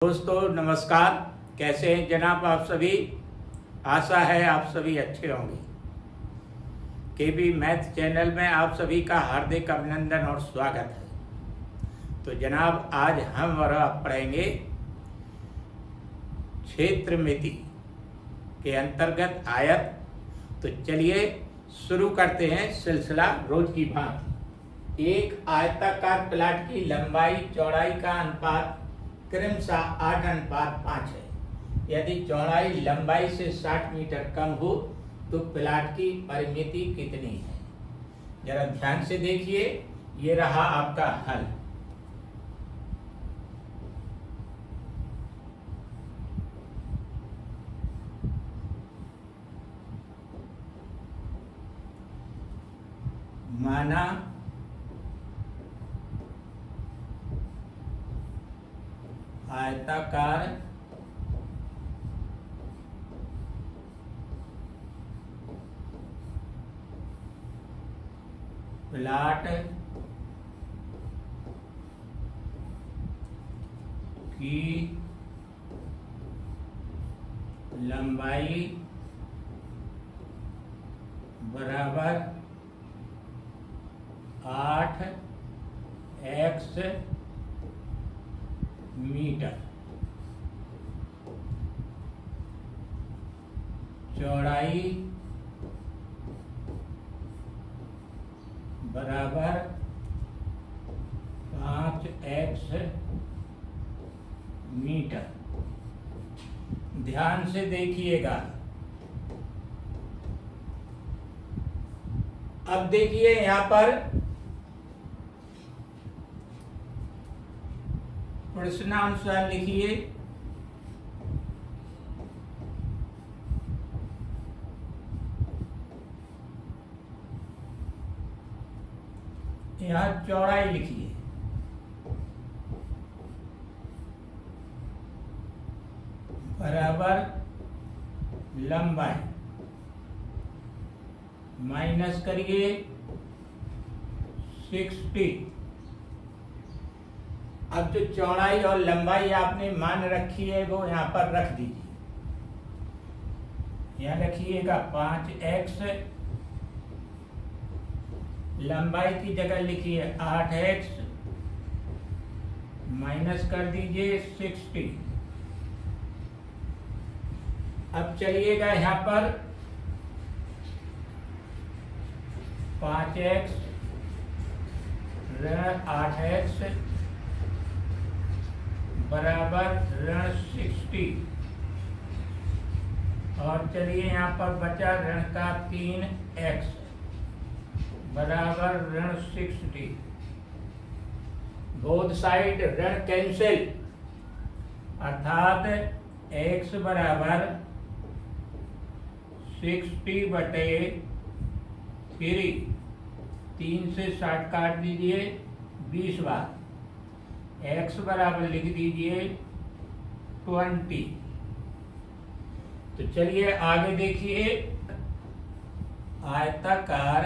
दोस्तों नमस्कार। कैसे हैं जनाब आप सभी। आशा है आप सभी अच्छे होंगे। केबी मैथ चैनल में आप सभी का हार्दिक अभिनंदन और स्वागत है। तो जनाब आज हम और आप पढ़ेंगे क्षेत्रमिति के अंतर्गत आयत। तो चलिए शुरू करते हैं सिलसिला रोज की भांति। एक आयताकार प्लाट की लंबाई चौड़ाई का अनुपात क्रमशः 8:5 है। यदि चौड़ाई लंबाई से 60 मीटर कम हो तो प्लाट की परिमिति कितनी है। जरा ध्यान से देखिए, ये रहा आपका हल। माना आयताकार प्लाट की लंबाई बराबर 8x मीटर, चौड़ाई बराबर 5x मीटर। ध्यान से देखिएगा। अब देखिए यहां पर प्रश्नानुसार लिखिए। यहां चौड़ाई लिखिए। बराबर लंबाई माइनस करिए 60। अब जो चौड़ाई और लंबाई आपने मान रखी है वो यहां पर रख दीजिए। यहां रखिएगा 5x, लंबाई की जगह लिखिए 8x, माइनस कर दीजिए 60। अब चलिएगा यहां पर 5x ऋण 8x बराबर ऋण 60। और चलिए यहाँ पर बचा ऋण का 3x बराबर ऋण 60। बोथ साइड ऋण कैंसिल, अर्थात x बराबर 60/3। 3 से 60 काट दीजिए 20 बार। x बराबर लिख दीजिए 20। तो चलिए आगे देखिए। आयताकार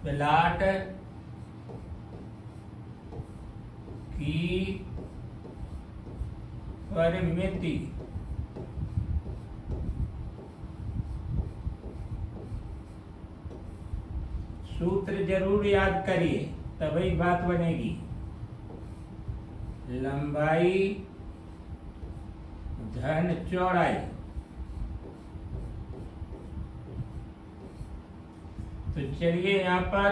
प्लाट की परिमिति सूत्र जरूर याद करिए तभी बात बनेगी। लंबाई धन चौड़ाई। तो चलिए यहां पर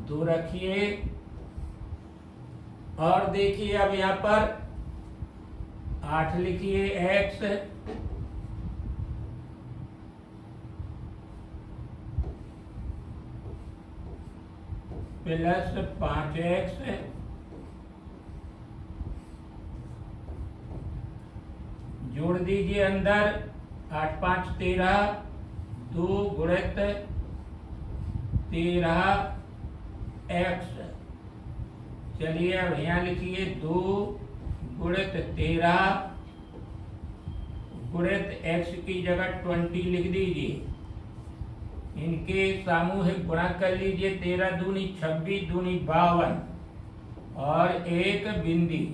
2 रखिए और देखिए अब यहां पर 8 लिखिए x प्लस 5x जोड़ दीजिए अंदर 8 5 13, 2 गुणित 13x। चलिए अब यहाँ लिखिए 2 गुणित 13 गुणित x की जगह 20 लिख दीजिए। इनके सामूहिक गुणा कर लीजिए। 13 दूनी 26 दूनी 52 और 1 बिंदी।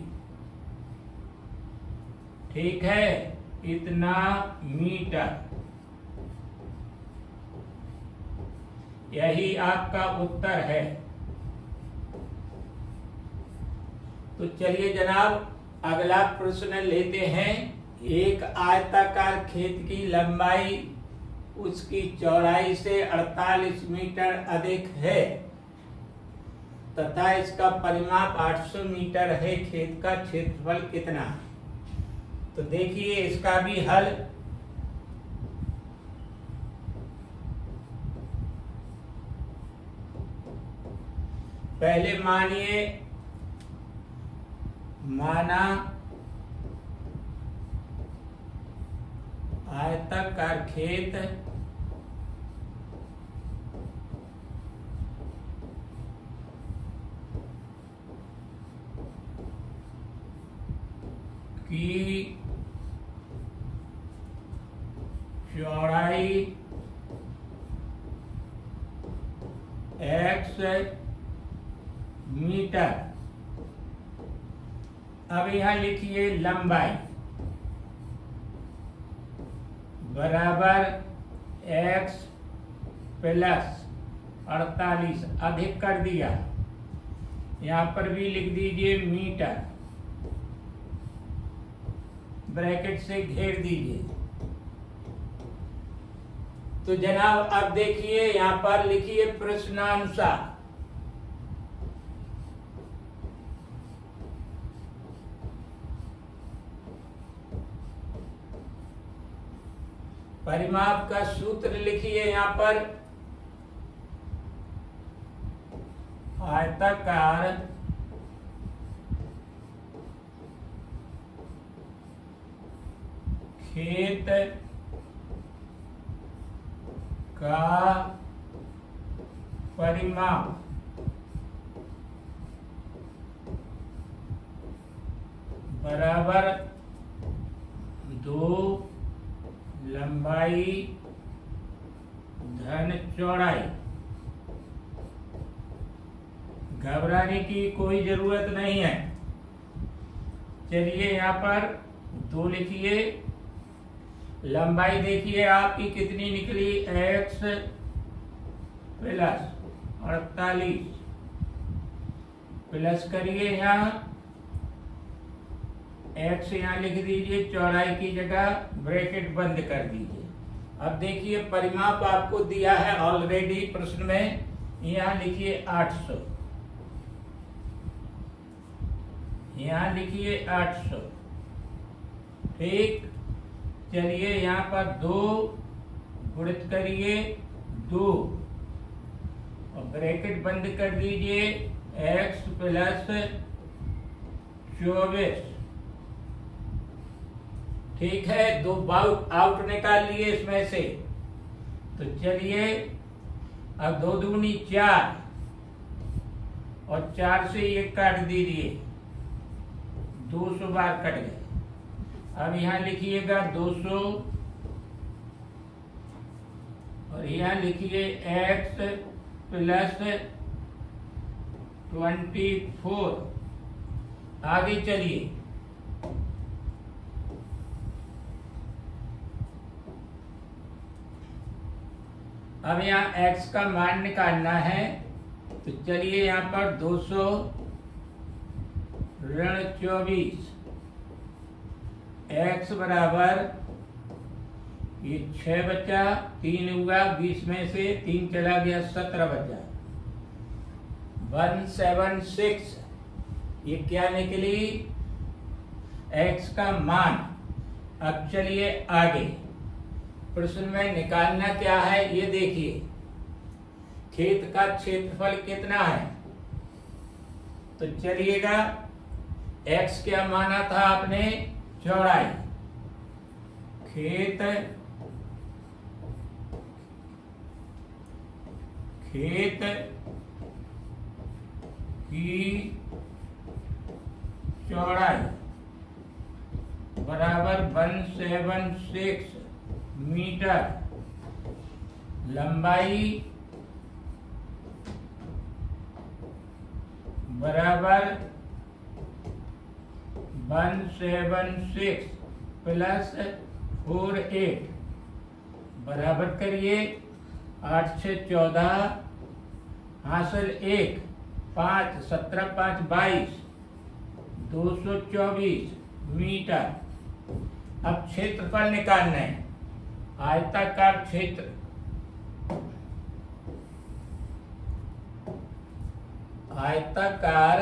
ठीक है, इतना मीटर। यही आपका उत्तर है। तो चलिए जनाब, अगला प्रश्न लेते हैं। एक आयताकार खेत की लंबाई उसकी चौड़ाई से 48 मीटर अधिक है तथा इसका परिमाप 800 मीटर है। खेत का क्षेत्रफल कितना? तो देखिए इसका भी हल। पहले माना आयताकार खेत की चौड़ाई x मीटर। अब यहां लिखिए लंबाई बराबर x प्लस 48 अधिक कर दिया। यहां पर भी लिख दीजिए मीटर, ब्रैकेट से घेर दीजिए। तो जनाब अब देखिए यहां पर लिखिए प्रश्नानुसार परिमाप का सूत्र लिखिए। यहां पर आयताकार खेत का परिमाप बराबर 2 लंबाई धन चौड़ाई। घबराने की कोई जरूरत नहीं है। चलिए यहाँ पर 2 लिखिए। लंबाई देखिए आपकी कितनी निकली, x प्लस 48 प्लस करिए यहाँ x यहाँ लिख दीजिए, चौड़ाई की जगह ब्रैकेट बंद कर दीजिए। अब देखिए परिमाप आपको दिया है ऑलरेडी प्रश्न में। यहाँ लिखिए 800, यहाँ लिखिए 800। ठीक, चलिए यहाँ पर 2 गुणित करिए 2 और ब्रैकेट बंद कर दीजिए। x plus 24। ठीक है, 2 आउट निकाल लिए इसमें से। तो चलिए अब 2 दूनी 4 और 4 से ये काट दीजिए, 200 बार कट गए। अब यहाँ लिखिएगा 200 और यहाँ लिखिए x प्लस 24। आगे चलिए, अब यहाँ x का मान निकालना है। तो चलिए यहाँ पर 200 ऋण 24 x बराबर ये 6 बचा, 3 हुआ, 20 में से 3 चला गया, 17 बचा, 176। ये क्या निकली, x का मान। अब चलिए आगे प्रश्न में निकालना क्या है ये देखिए। खेत का क्षेत्रफल कितना है? तो चलिएगा x क्या माना था आपने, चौड़ाई। खेत की चौड़ाई बराबर 176 मीटर। लंबाई बराबर 176 प्लस 48 बराबर करिए 8 से 14 हासिल 1 5 17 5 22 224 मीटर। अब क्षेत्रफल निकालना है। आयताकार क्षेत्र आयताकार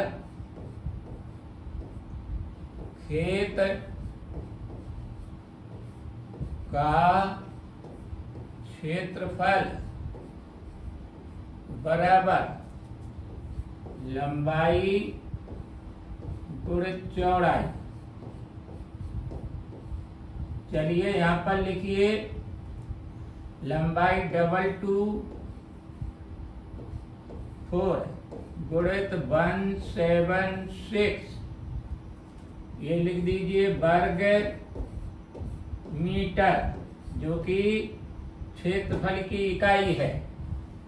खेत का क्षेत्रफल बराबर लंबाई गुणे चौड़ाई। चलिए यहां पर लिखिए लंबाई 224 गुणित 176 ये लिख दीजिए वर्ग मीटर, जो कि क्षेत्रफल की इकाई है।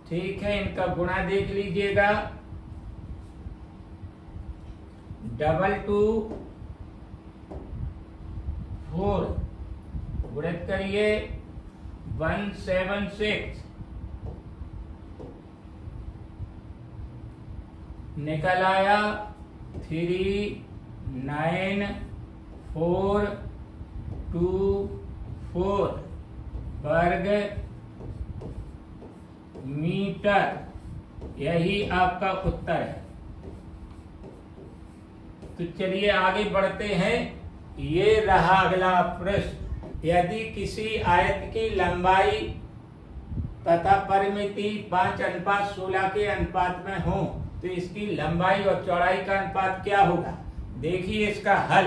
ठीक है, इनका गुणा देख लीजिएगा। 224 गुणित करिए 176 निकल आया 39424 वर्ग मीटर। यही आपका उत्तर है। तो चलिए आगे बढ़ते हैं। ये रहा अगला प्रश्न। यदि किसी आयत की लंबाई तथा परिमिति 5:16 के अनुपात में हो तो इसकी लंबाई और चौड़ाई का अनुपात क्या होगा? देखिए इसका हल।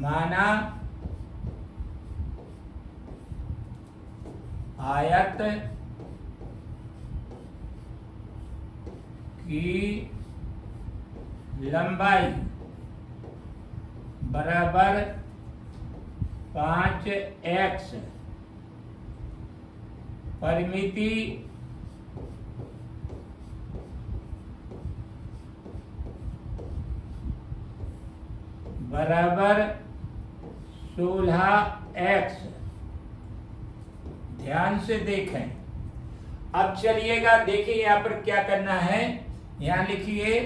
माना आयत की लंबाई बराबर 5x, परिमिति बराबर 16x। ध्यान से देखें। अब चलिएगा, देखिए यहां पर क्या करना है। यहां लिखिए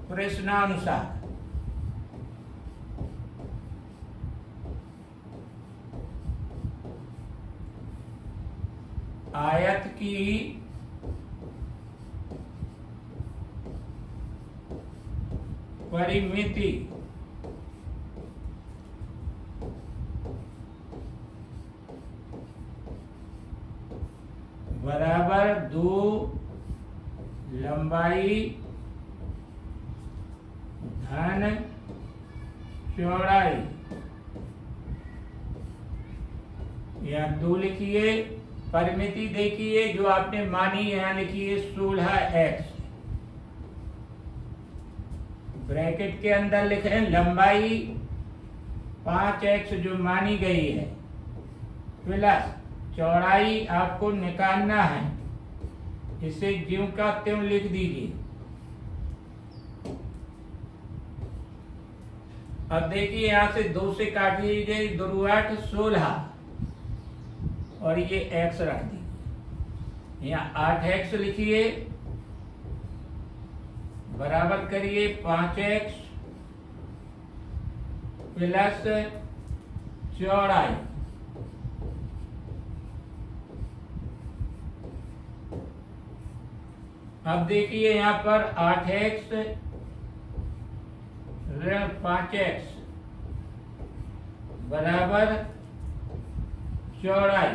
प्रश्नानुसार आयत की परिमिति बराबर 2 लंबाई धन चौड़ाई, या 2 लिखिए। परिमिति देखिए जो आपने मानी, यहां लिखिए 16x। ब्रैकेट के अंदर लिखें लंबाई 5x जो मानी गई है, प्लस चौड़ाई आपको निकालना है। इसे ज्यों का त्यों लिख दीजिए। अब देखिए यहां से 2 से काट लीजिए, 2 8 16 और ये x रख दी। यहाँ 8x लिखिए बराबर करिए 5x प्लस चौड़ाई। अब देखिए यहाँ पर 8x ऋण 5x बराबर चौड़ाई।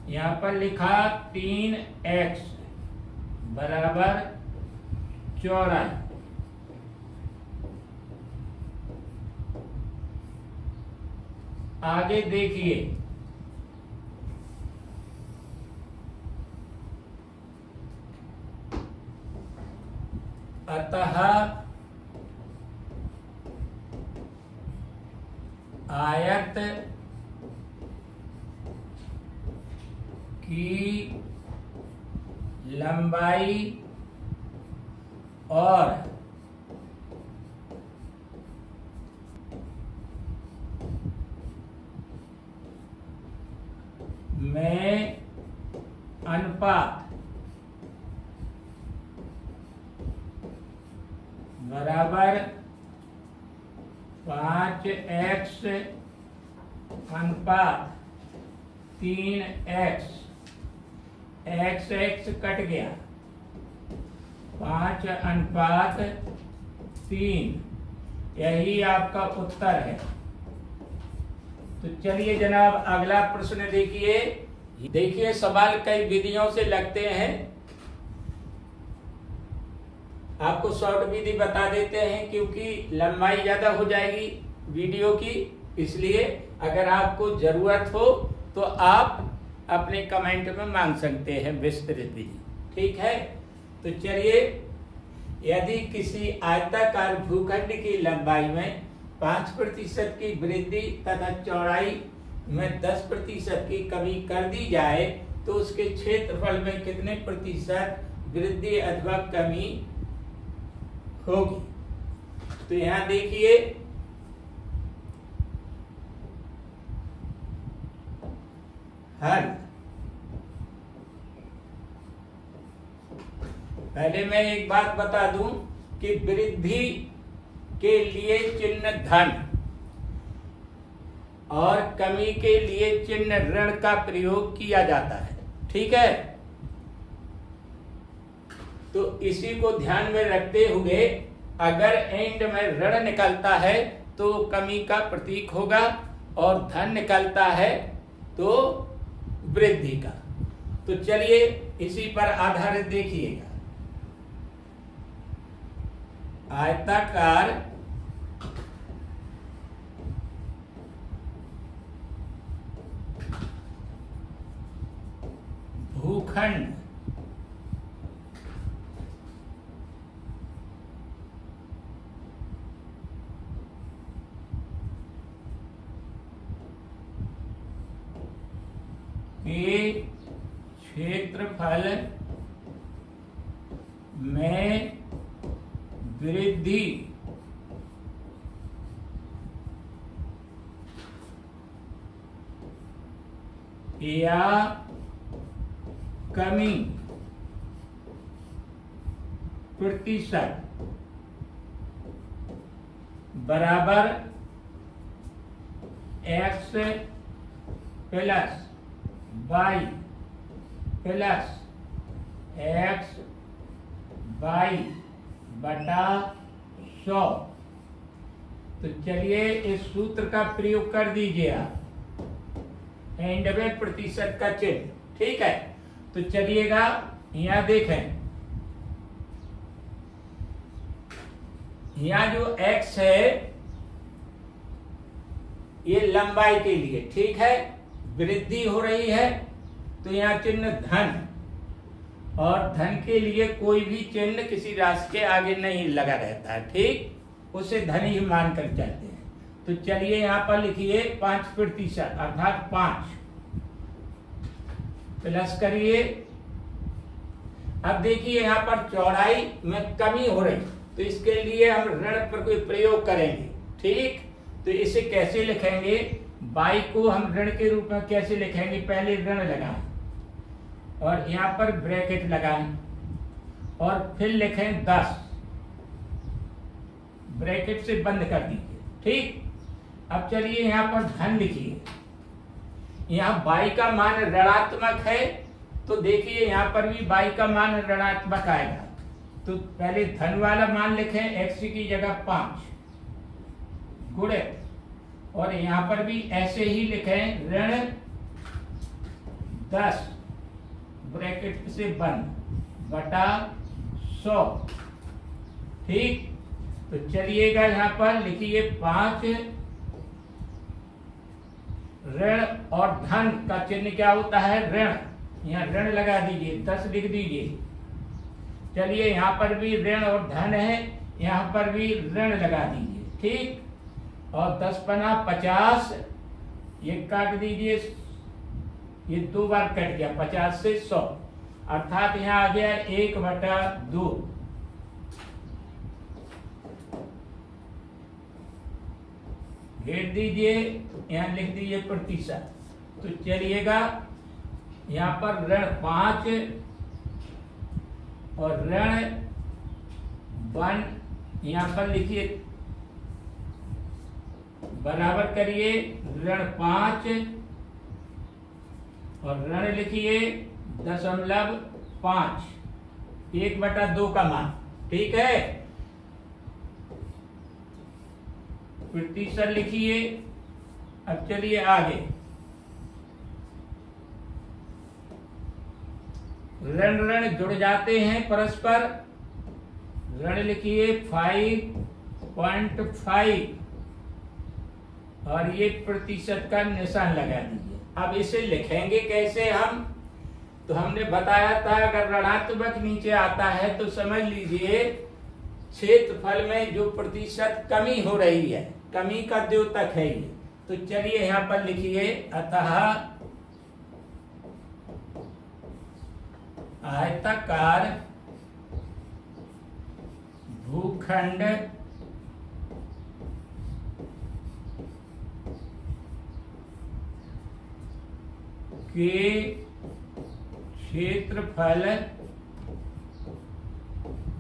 यहाँ पर लिखा 3x बराबर चौड़ाई। आगे देखिए, आयत की लंबाई और में अनुपात बराबर 5x अनुपात 3x, x कट गया, 5 अनुपात 3, यही आपका उत्तर है। तो चलिए जनाब अगला प्रश्न देखिए। देखिए सवाल कई विधियों से लगते हैं, आपको शॉर्ट विधि बता देते हैं क्योंकि लंबाई ज्यादा हो जाएगी वीडियो की, इसलिए अगर आपको जरूरत हो तो आप अपने कमेंट में मांग सकते हैं विस्तृत विधि, ठीक है। तो चलिए, यदि किसी आयताकार भूखंड की लंबाई में 5% की वृद्धि तथा चौड़ाई में 10% की कमी कर दी जाए तो उसके क्षेत्रफल में कितने प्रतिशत वृद्धि अथवा कमी होगी। तो यहां देखिए, हल पहले मैं एक बात बता दूं कि वृद्धि के लिए चिन्ह धन और कमी के लिए चिन्ह ऋण का प्रयोग किया जाता है, ठीक है। तो इसी को ध्यान में रखते हुए अगर एंड में ऋण निकलता है तो कमी का प्रतीक होगा और धन निकलता है तो वृद्धि का। तो चलिए इसी पर आधारित देखिएगा। आयताकार भूखंड के क्षेत्रफल में वृद्धि या कमी प्रतिशत बराबर x plus y plus x y बटा 100। तो चलिए इस सूत्र का प्रयोग कर दीजिए आप, एंड में प्रतिशत का चिन्ह, ठीक है। तो चलिएगा यहां देखें, यहां जो x है ये लंबाई के लिए, ठीक है, वृद्धि हो रही है तो यहाँ चिन्ह धन, और धन के लिए कोई भी चिन्ह किसी राशि के आगे नहीं लगा रहता है, ठीक, उसे धन ही मानकर चलते हैं। तो चलिए यहाँ पर लिखिए 5% अर्थात 5 प्लस करिए। अब देखिए यहाँ पर चौड़ाई में कमी हो रही, तो इसके लिए हम ऋण पर कोई प्रयोग करेंगे, ठीक। तो इसे कैसे लिखेंगे, y को हम ऋण के रूप में कैसे लिखेंगे, पहले ऋण लगाएं और यहाँ पर ब्रैकेट लगाएं और फिर लिखें 10, ब्रैकेट से बंद कर दीजिए, ठीक। अब चलिए यहाँ पर धन लिखिए, यहाँ y का मान ऋणात्मक है तो देखिए यहाँ पर भी y का मान ऋणात्मक आएगा। तो पहले धन वाला मान लिखें, x की जगह 5 गुणे, और यहाँ पर भी ऐसे ही लिखें ऋण 10 ब्रैकेट से बंद बटा 100, ठीक। तो चलिएगा यहाँ पर लिखिए 5 ऋण और धन का चिन्ह क्या होता है, ऋण, यहाँ ऋण लगा दीजिए, 10 लिख दीजिए। चलिए यहाँ पर भी ऋण और धन है, यहाँ पर भी ऋण लगा दीजिए, ठीक। और 10 पना 50, ये काट दीजिए, ये 2 बार कट गया, 50 से 100, अर्थात यहाँ आ गया 1/2। घेर दीजिए, यहाँ लिख दीजिए प्रतिशत। तो चलिएगा यहाँ पर ऋण 5 और ऋण 1 यहाँ पर लिखिए, बराबर करिए ऋण 5 और ऋण लिखिए 0.5, 1/2 का मान, ठीक है। प्रतिशत लिखिए। अब चलिए आगे, ऋण ऋण जुड़ जाते हैं परस्पर, ऋण लिखिए 5.5 और ये प्रतिशत का निशान लगा दीजिए। अब इसे लिखेंगे कैसे हम, तो हमने बताया था अगर ऋणात्मक नीचे आता है तो समझ लीजिए क्षेत्रफल में जो प्रतिशत कमी हो रही है, कमी का द्योतक है ये। तो चलिए यहाँ पर लिखिए, अतः आयताकार भूखंड के क्षेत्रफल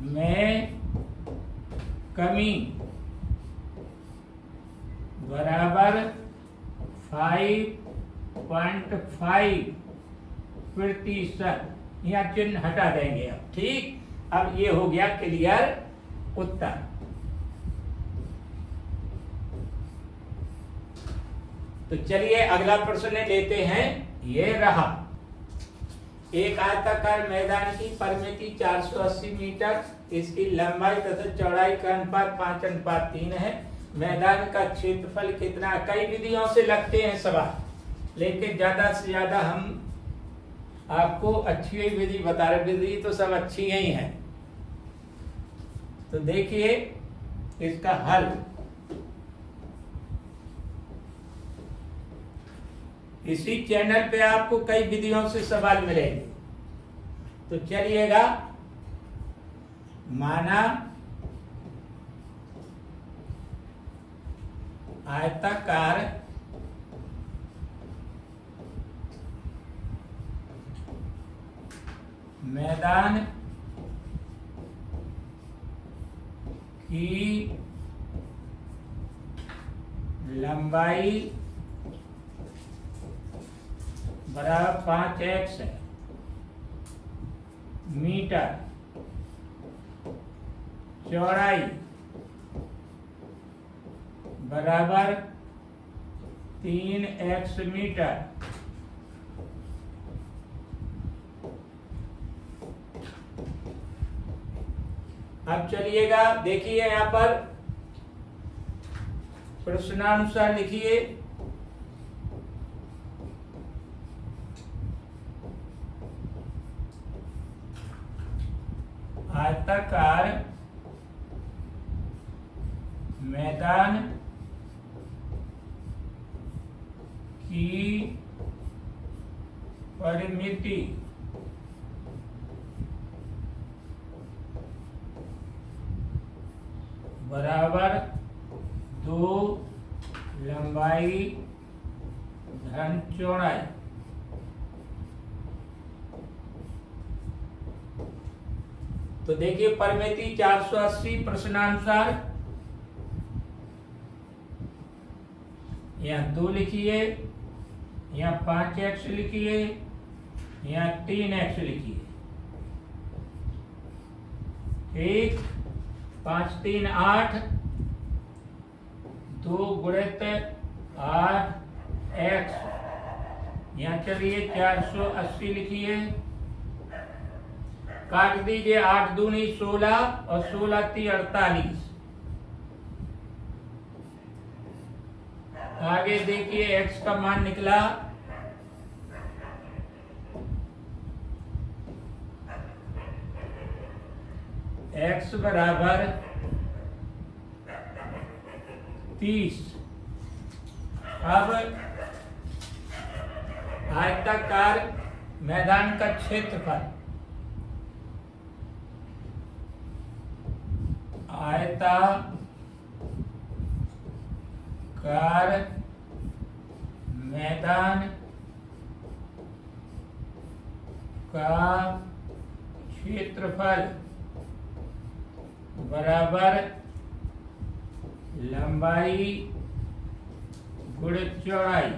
में कमी बराबर 5.5%। यहाँ चिन्ह हटा देंगे अब, ठीक। अब ये हो गया क्लियर उत्तर। तो चलिए अगला प्रश्न लेते हैं, ये रहा। एक आयताकार मैदान की परिमिति 480 मीटर, इसकी लंबाई तथा चौड़ाई का अनुपात 5:3 है। मैदान का क्षेत्रफल कितना? कई विधियों से लगते हैं सवाल, लेकिन ज्यादा से ज्यादा हम आपको अच्छी ही विधि बता रहे। विधि तो सब अच्छी ही है। तो देखिए इसका हल, इसी चैनल पे आपको कई विधियों से सवाल मिलेंगे। तो चलिएगा, माना आयताकार मैदान की लंबाई बराबर 5x मीटर, चौड़ाई बराबर 3x मीटर। अब चलिएगा देखिए यहाँ पर प्रश्नानुसार लिखिए, आयताकार मैदान की परिमिति बराबर 2 लंबाई धन चौड़ाई। तो देखिए परिमिति 480 प्रश्नानुसार, यहाँ 2 लिखिए, यहाँ 5x लिखिए, यहाँ 3x लिखिए, ठीक। 5 3 8, 2 गुणित 8x, यहाँ चलिए 480 लिखिए, काट दीजिए, 8 दूनी 16 और 16 × 3 48। आगे देखिए x का मान निकला x बराबर 30। अब आयताकार मैदान का क्षेत्रफल, आयताकार मैदान का क्षेत्रफल बराबर लंबाई गुणित चौड़ाई।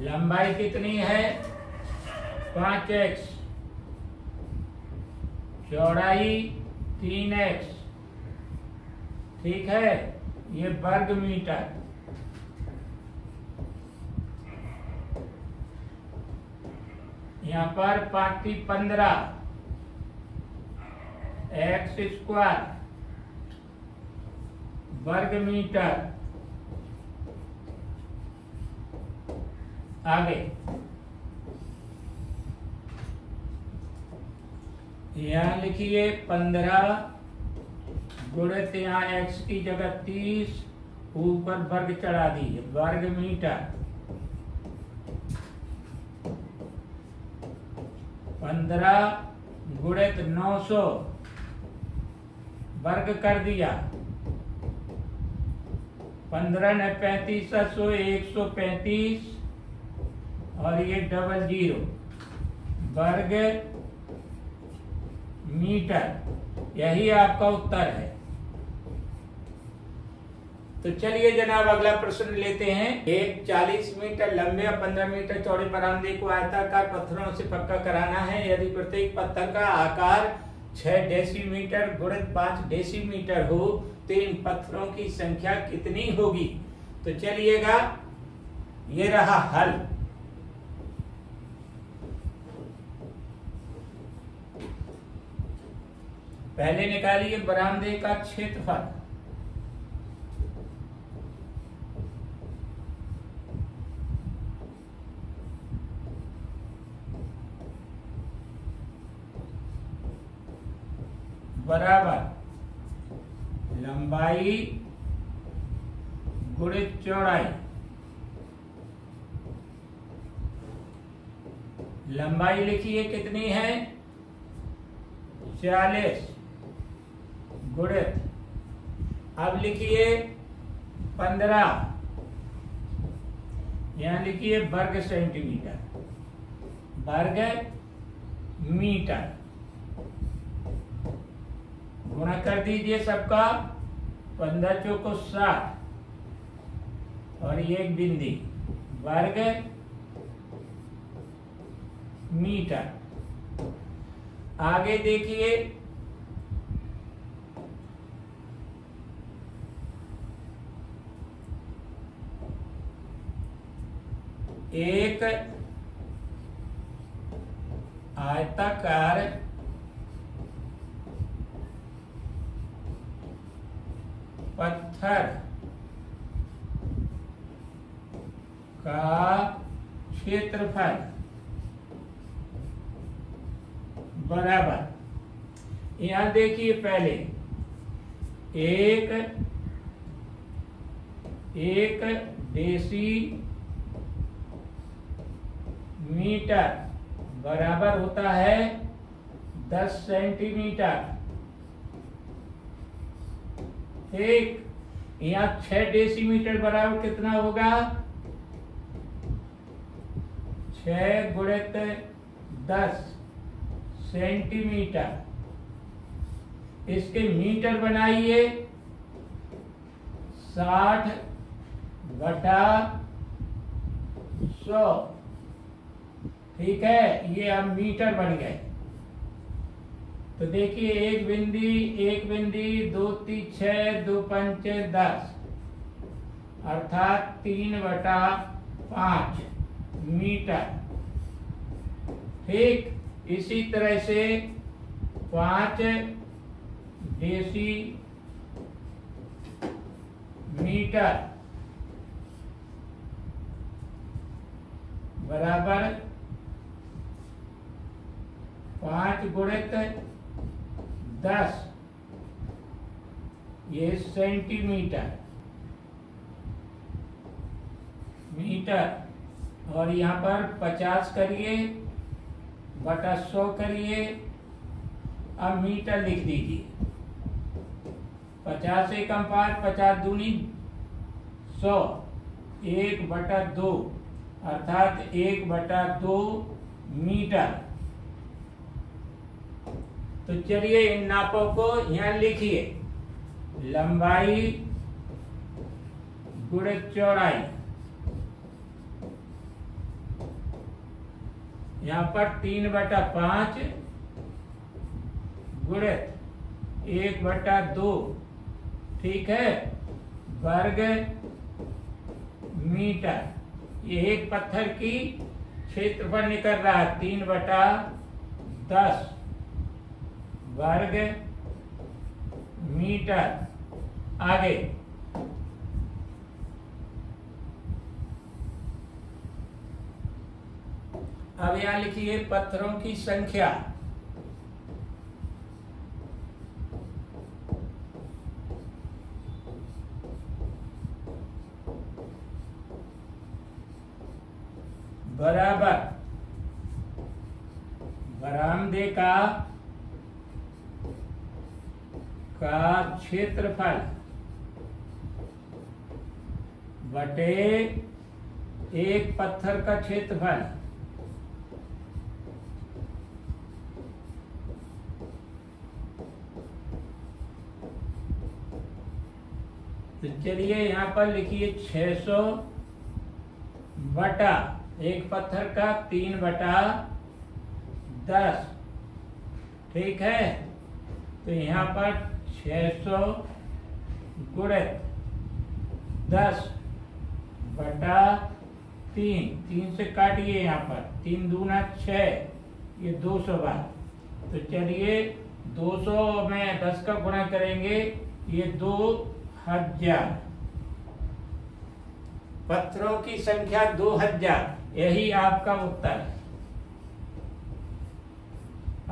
लंबाई कितनी है? 5x, चौड़ाई 3x। ठीक है, ये वर्ग मीटर। यहाँ पर 5×15 x² वर्ग मीटर। आगे यहाँ लिखिए 15 गुणित यहाँ x की जगह 30, ऊपर वर्ग चढ़ा दीजिए, वर्ग मीटर। 15 गुणित 900 वर्ग कर दिया। 15 ने 35 135 और ये 00 वर्ग मीटर। यही आपका उत्तर है। तो चलिए जनाब अगला प्रश्न लेते हैं। एक 40 मीटर लंबे और 15 मीटर चौड़े बरामदे को आयताकार पत्थरों से पक्का कराना है। यदि प्रत्येक पत्थर का आकार 6 डेसीमीटर गुणित 5 डेसीमीटर हो तो इन पत्थरों की संख्या कितनी होगी? तो चलिएगा, ये रहा हल। पहले निकालिए बरामदे का क्षेत्रफल। बराबर लंबाई गुणित चौड़ाई। लंबाई लिखिए कितनी है? 40 गुणित, अब लिखिए 15, यहां लिखिए वर्ग सेंटीमीटर, वर्ग मीटर। गुणा कर दीजिए सबका, 15 चौको 60 और एक बिंदी, वर्ग मीटर। आगे देखिए, एक आयताकार पत्थर का क्षेत्रफल बराबर, यहां देखिए पहले एक डेसीमीटर बराबर होता है 10 सेंटीमीटर। ठीक, यहाँ 6 डेसीमीटर बराबर कितना होगा? 6 गुणित 10 सेंटीमीटर। इसके मीटर बनाइए 60/100। ठीक है, ये अब मीटर बन गए। तो देखिए एक बिंदी 2 3 6 2 5 10 अर्थात 3/5 मीटर। ठीक, इसी तरह से 5 डेसीमीटर बराबर 5 गुणित 10, ये सेंटीमीटर। मीटर और यहाँ पर 50 करिए बटा 100 करिए। अब मीटर लिख दीजिए। 50 एकम पार 50 दूनी 100, 1/2 अर्थात 1/2 मीटर। तो चलिए इन नापों को यहाँ लिखिए। लंबाई गुणे चौड़ाई, यहाँ पर 3/5 गुणे 1/2, ठीक है, वर्ग मीटर। ये एक पत्थर की क्षेत्रफल निकल रहा है 3/10 वर्ग मीटर। आगे अब यहां लिखिए पत्थरों की संख्या। बराबर बरामदे का क्षेत्रफल बटे एक पत्थर का क्षेत्रफल। तो चलिए यहाँ पर लिखिए 600 बटा एक पत्थर का 3/10, ठीक है। तो यहाँ पर 600 गुणे 10/3, 3 से काटिए, यहाँ पर 3 दूना 6, ये 200 बार। तो चलिए 200 में 10 का गुणा करेंगे, ये 2000। पत्थरों की संख्या 2000, यही आपका उत्तर है।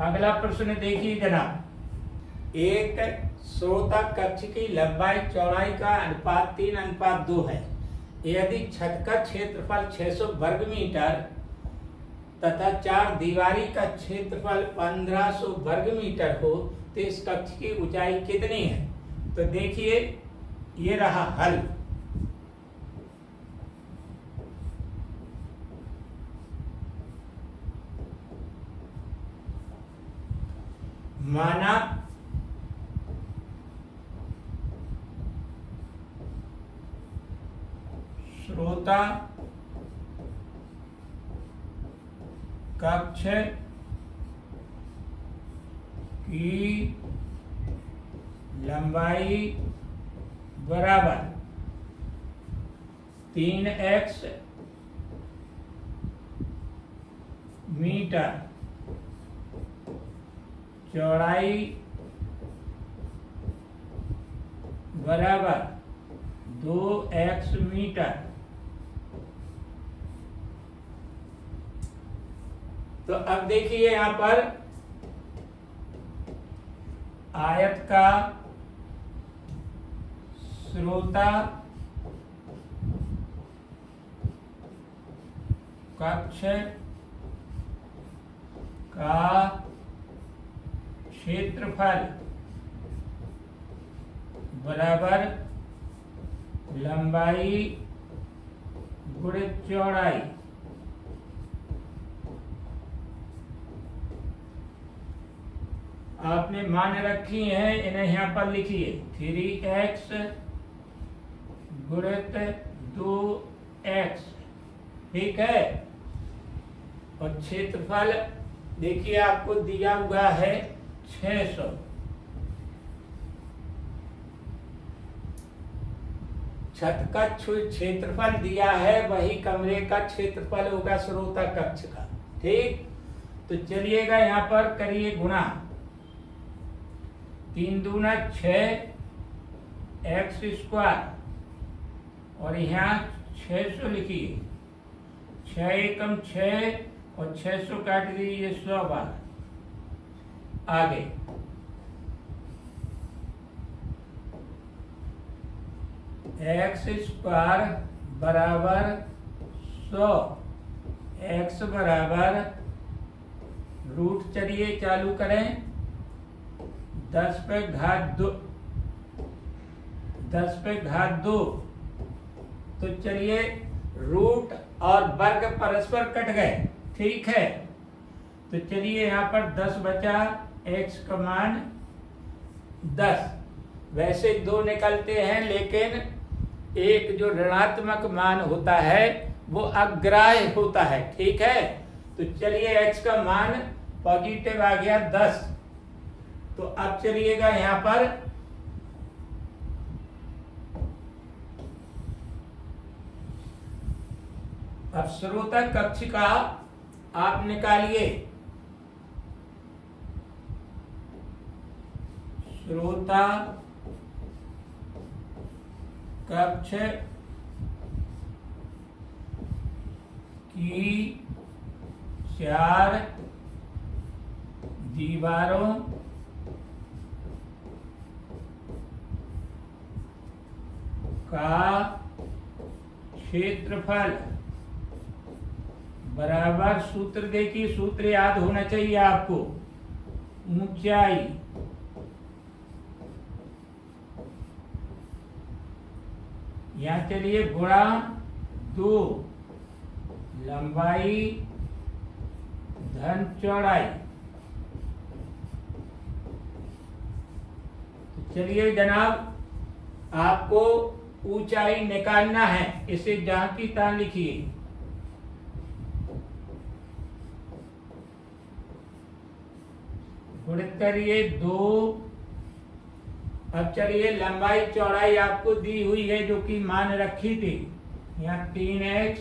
अगला प्रश्न देखिए जनाब। एक श्रोता कक्ष की लंबाई चौड़ाई का अनुपात 3:2 है। यदि छत का क्षेत्रफल 600 वर्ग मीटर तथा 4 दीवारी का क्षेत्रफल 1500 वर्ग मीटर हो तो इस कक्ष की ऊंचाई कितनी है? तो देखिए ये रहा हल। माना श्रोता कक्ष की लंबाई बराबर 3x मीटर, चौड़ाई बराबर 2x मीटर। तो अब देखिए यहां पर आयत का श्रोता कक्ष का क्षेत्रफल बराबर लंबाई गुणे चौड़ाई। आपने मान रखी हैं, इन्हें यहाँ पर लिखिए 3x गुणित 2x, ठीक है। और क्षेत्रफल देखिए आपको दिया हुआ है 600। छत का क्षेत्रफल दिया है, वही कमरे का क्षेत्रफल होगा श्रोता कक्ष का, ठीक। तो चलिएगा यहाँ पर करिए गुणा, 3 दूना 6x² और यहाँ 600 लिखिए, 6 एकम 6 और 600 काट दीजिए 100 बार। आगे x² बराबर 100 x बराबर रूट, चलिए चालू करें, 10 पे घात 2, 10 पे घात 2। तो चलिए रूट और वर्ग परस्पर कट गए, ठीक है। तो चलिए यहाँ पर 10 बचा, x का मान 10। वैसे 2 निकलते हैं, लेकिन एक जो ऋणात्मक मान होता है वो अग्राह्य होता है, ठीक है। तो चलिए x का मान पॉजिटिव आ गया 10। तो अब चलिएगा यहाँ पर अब स्रोतक कक्ष का आप निकालिए। स्रोता कक्ष की 4 दीवारों का क्षेत्रफल बराबर, सूत्र देखिए, सूत्र याद होना चाहिए आपको, ऊंचाई यहाँ चलिए गुणा 2, लंबाई धन चौड़ाई। तो चलिए जनाब, आपको ऊंचाई निकालना है, इसे जहां की तहां लिखिए। गुणित करिए 2। अब चलिए लंबाई चौड़ाई आपको दी हुई है, जो कि मान रखी थी, यहाँ 3x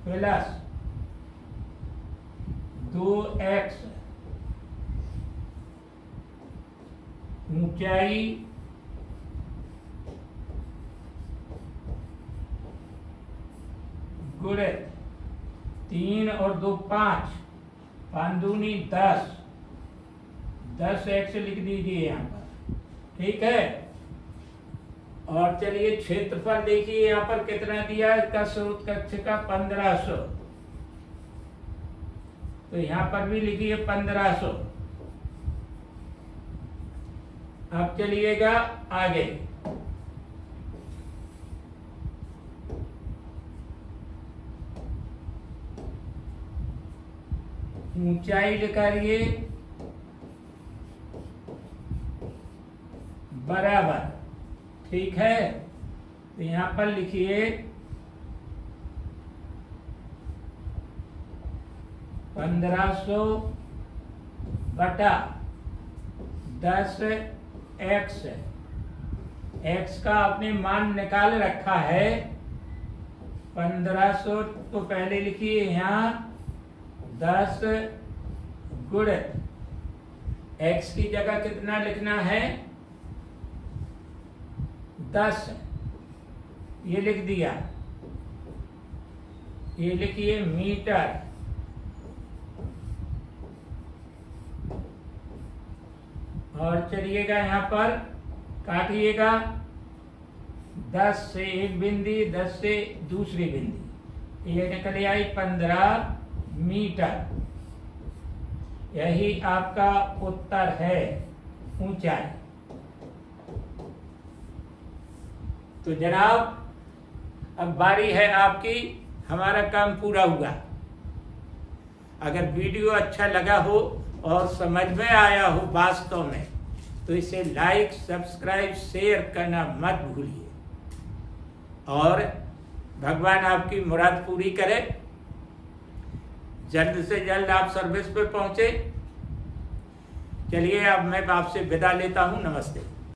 प्लस 2x, ऊंचाई गुणित 3 और 2 5, 5 दूनी 10, 10x लिख दीजिए यहाँ पर, ठीक है। और चलिए क्षेत्रफल देखिए यहाँ पर कितना दिया है, इसका स्रोत कक्ष का 1500। तो यहाँ पर भी लिखिए 1500। अब चलिएगा आगे, ऊंचाई निकालिए बराबर, ठीक है। तो यहाँ पर लिखिए 1500 बटा 10x। x का आपने मान निकाल रखा है 1500, तो पहले लिखिए यहाँ 10 गुणित x की जगह कितना लिखना है 10, ये लिख दिया। ये लिखिए मीटर, और चलिएगा यहाँ पर काटिएगा, 10 से एक बिंदी, 10 से दूसरी बिंदी, ये निकल आई 15 मीटर। यही आपका उत्तर है ऊंचाई। तो जनाब अब बारी है आपकी, हमारा काम पूरा हुआ। अगर वीडियो अच्छा लगा हो और समझ में आया हो वास्तव में, तो इसे लाइक, सब्सक्राइब, शेयर करना मत भूलिए, और भगवान आपकी मुराद पूरी करे। जल्द से जल्द आप सर्विस पे पहुंचे। चलिए अब मैं आपसे विदा लेता हूं, नमस्ते।